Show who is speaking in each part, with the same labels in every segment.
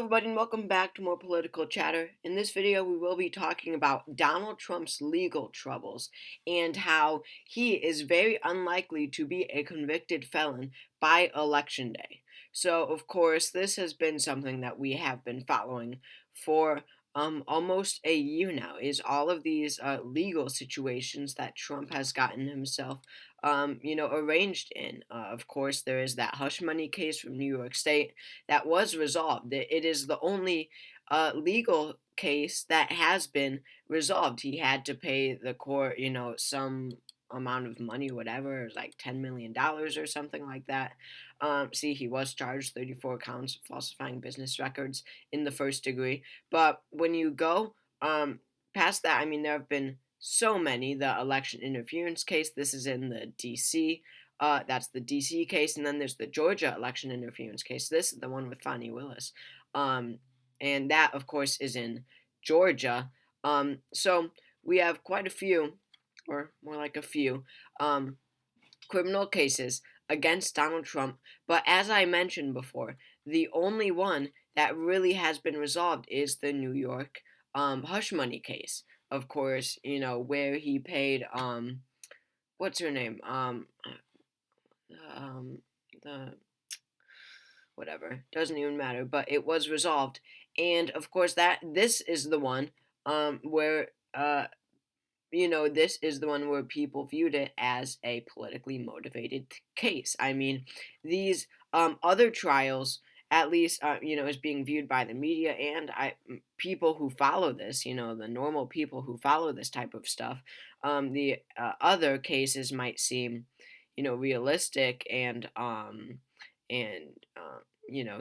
Speaker 1: everybody, and welcome back to more political chatter. In this video, we will be talking about Donald Trump's legal troubles and how he is very unlikely to be a convicted felon by Election Day. So, of course, this has been something that we have been following for almost a year now. Is all of these legal situations that Trump has gotten himself arranged in. Of course, there is that hush money case from New York State that was resolved. It is the only legal case that has been resolved. He had to pay the court, some amount of money, whatever, like $10 million or something like that. See, he was charged 34 counts of falsifying business records in the first degree. But when you go past that, I mean, there have been so many. The election interference case, this is in the D.C. That's the D.C. case, and then there's the Georgia election interference case. This is the one with Fani Willis, and that, of course, is in Georgia. So we have quite a few, or more like a few, criminal cases against Donald Trump. But as I mentioned before, the only one that really has been resolved is the New York hush money case. Of course, where he paid what's her name? The whatever, doesn't even matter, but it was resolved. And of course that this is the one where this is the one where people viewed it as a politically motivated case. I mean, these other trials, at least, is being viewed by the media and people who follow this, the normal people who follow this type of stuff. The other cases might seem, realistic and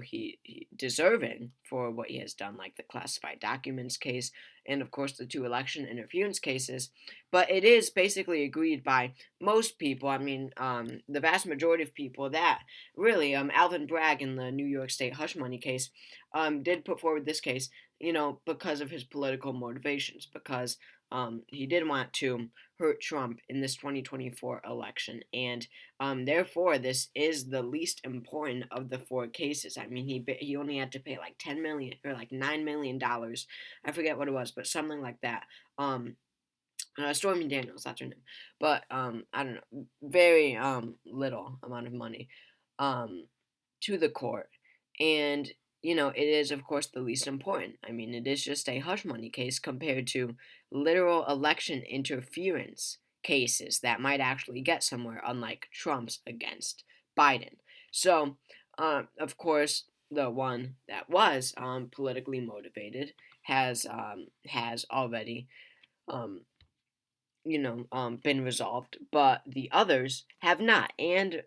Speaker 1: he deserving for what he has done, like the classified documents case, and of course the two election interference cases. But it is basically agreed by most people. I mean, the vast majority of people that really, Alvin Bragg in the New York State hush money case, did put forward this case, because of his political motivations, because he did want to hurt Trump in this 2024 election, and therefore this is the least important of the four cases. I mean, he only had to pay like 10 million or like $9 million. I forget what it was, but something like that. Stormy Daniels, that's her name. But I don't know, very little amount of money to the court, and it is of course the least important. I mean, it is just a hush money case compared to literal election interference cases that might actually get somewhere, unlike Trump's against Biden. So, of course, the one that was politically motivated has already um, been resolved, but the others have not. And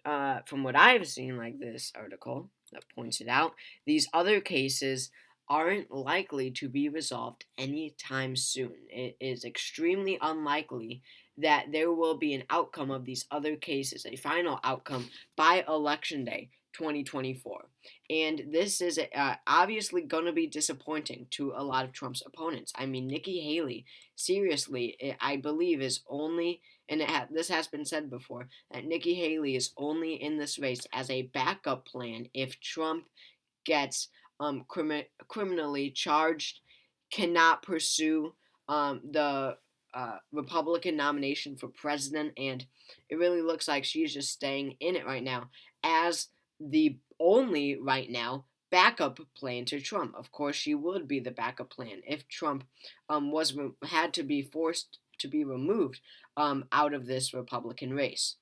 Speaker 1: from what I've seen, like this article that points it out, these other cases aren't likely to be resolved anytime soon. It is extremely unlikely that there will be an outcome of these other cases, a final outcome by Election Day 2024. And this is obviously going to be disappointing to a lot of Trump's opponents. I mean, Nikki Haley, seriously, I believe is only, and this has been said before, that Nikki Haley is only in this race as a backup plan if Trump gets criminally charged, cannot pursue the Republican nomination for president, and it really looks like she's just staying in it right now as the only right now backup plan to Trump. Of course, she would be the backup plan if Trump had to be forced to be removed out of this Republican race.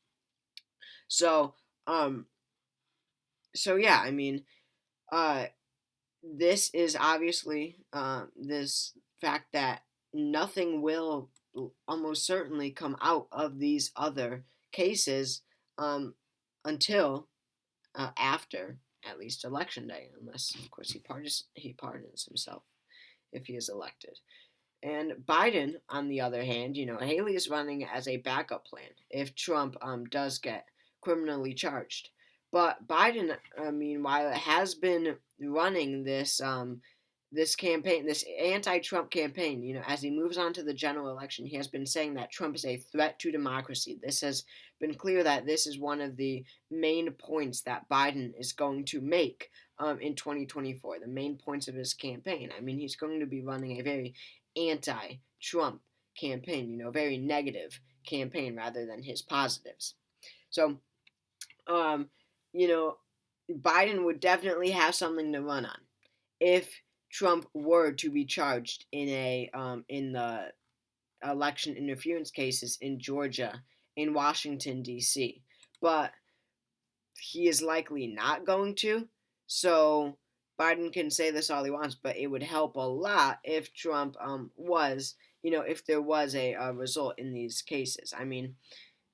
Speaker 1: So, yeah, I mean, this is obviously this fact that nothing will almost certainly come out of these other cases until after at least election day, unless of course he pardons himself if he is elected. And Biden, on the other hand, Haley is running as a backup plan if Trump does get criminally charged. But Biden, meanwhile, has been running this this campaign, this anti-Trump campaign, as he moves on to the general election, he has been saying that Trump is a threat to democracy. This has been clear that this is one of the main points that Biden is going to make in 2024. The main points of his campaign. I mean, he's going to be running a very anti-Trump campaign, very negative campaign rather than his positives. So, um, you know, Biden would definitely have something to run on if Trump were to be charged in the election interference cases in Georgia, in Washington D.C. But he is likely not going to. So Biden can say this all he wants, but it would help a lot if Trump was, if there was a result in these cases. I mean,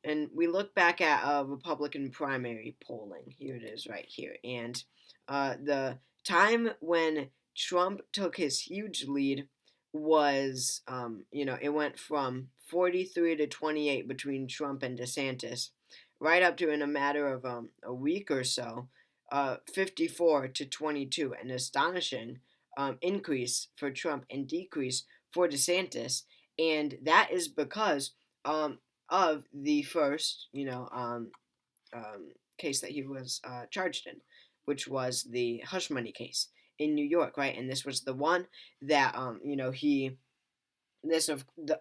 Speaker 1: and we look back at Republican primary polling. Here it is right here. And the time when Trump took his huge lead was, it went from 43 to 28 between Trump and DeSantis, right up to, in a matter of a week or so, 54 to 22, an astonishing increase for Trump and decrease for DeSantis. And that is because of the first, case that he was charged in, which was the hush money case in New York, right? And this was the one that,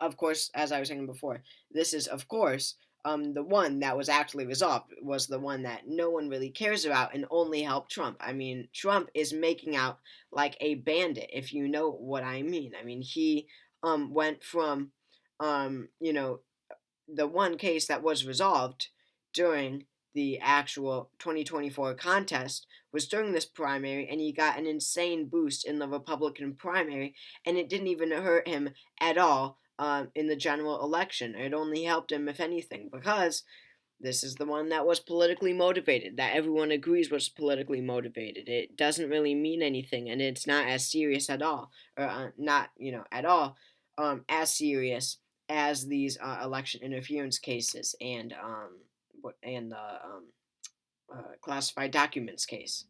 Speaker 1: of course, as I was saying before, this is, of course, the one that was actually resolved, was the one that no one really cares about and only helped Trump. I mean, Trump is making out like a bandit, if you know what I mean. I mean, he went from, the one case that was resolved during the actual 2024 contest was during this primary, and he got an insane boost in the Republican primary, and it didn't even hurt him at all in the general election. It only helped him, if anything, because this is the one that was politically motivated, that everyone agrees was politically motivated. It doesn't really mean anything, and it's not as serious at all, or not, at all as serious as these election interference cases and the classified documents case.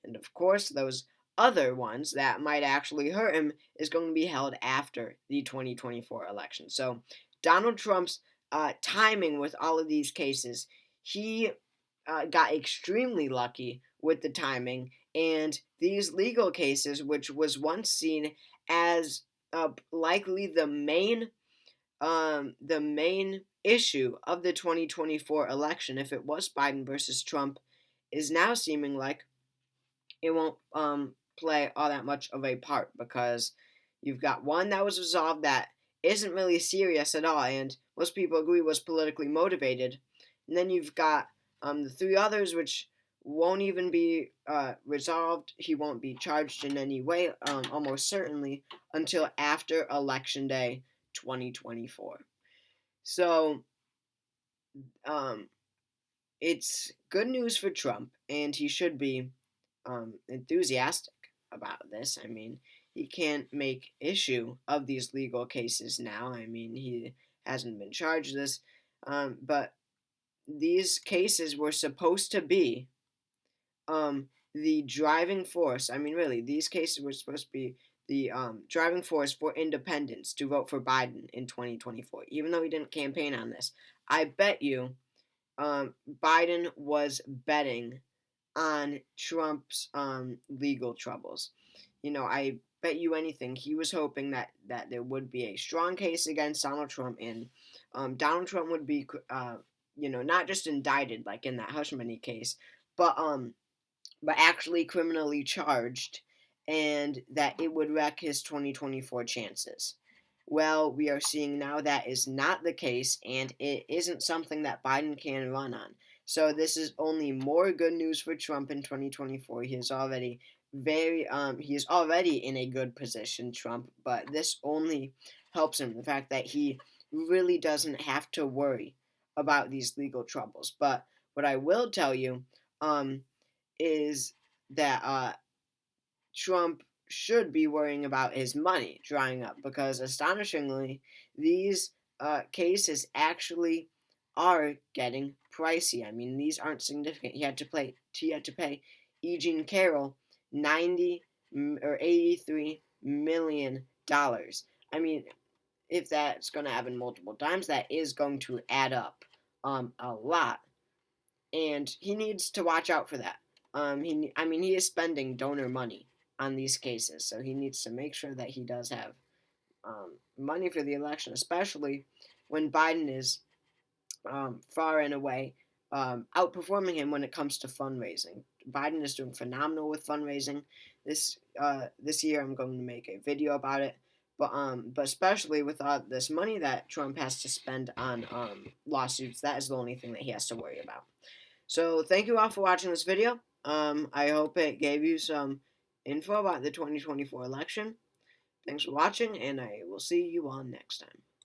Speaker 1: And of course, those other ones that might actually hurt him is going to be held after the 2024 election. So Donald Trump's timing with all of these cases, he got extremely lucky with the timing, and these legal cases, which was once seen as likely the main issue of the 2024 election, if it was Biden versus Trump, is now seeming like it won't play all that much of a part, because you've got one that was resolved that isn't really serious at all, and most people agree was politically motivated. And then you've got the three others, which won't even be resolved. He won't be charged in any way, almost certainly, until after Election Day 2024. So, um, it's good news for Trump, and he should be enthusiastic about this. I mean, he can't make issue of these legal cases now. I mean, he hasn't been charged this, but these cases were supposed to be the driving force. I mean, really, these cases were supposed to be the driving force for independents to vote for Biden in 2024, even though he didn't campaign on this. I bet you Biden was betting on Trump's legal troubles. I bet you anything he was hoping that there would be a strong case against Donald Trump, and Donald Trump would be, not just indicted like in that hush money case, but actually criminally charged, and that it would wreck his 2024 chances. Well, we are seeing now that is not the case, and it isn't something that Biden can run on. So this is only more good news for Trump in 2024. He is already in a good position, Trump, but this only helps him. The fact that he really doesn't have to worry about these legal troubles. But what I will tell you, is that Trump should be worrying about his money drying up, because astonishingly, these cases actually are getting pricey. I mean, these aren't significant. He had to pay E. Jean Carroll $90 or $83 million. I mean, if that's going to happen multiple times, that is going to add up a lot, and he needs to watch out for that. He is spending donor money on these cases, so he needs to make sure that he does have money for the election, especially when Biden is far and away outperforming him when it comes to fundraising. Biden is doing phenomenal with fundraising. This year, I'm going to make a video about it. But especially with this money that Trump has to spend on lawsuits, that is the only thing that he has to worry about. So thank you all for watching this video. I hope it gave you some info about the 2024 election. Thanks for watching, and I will see you all next time.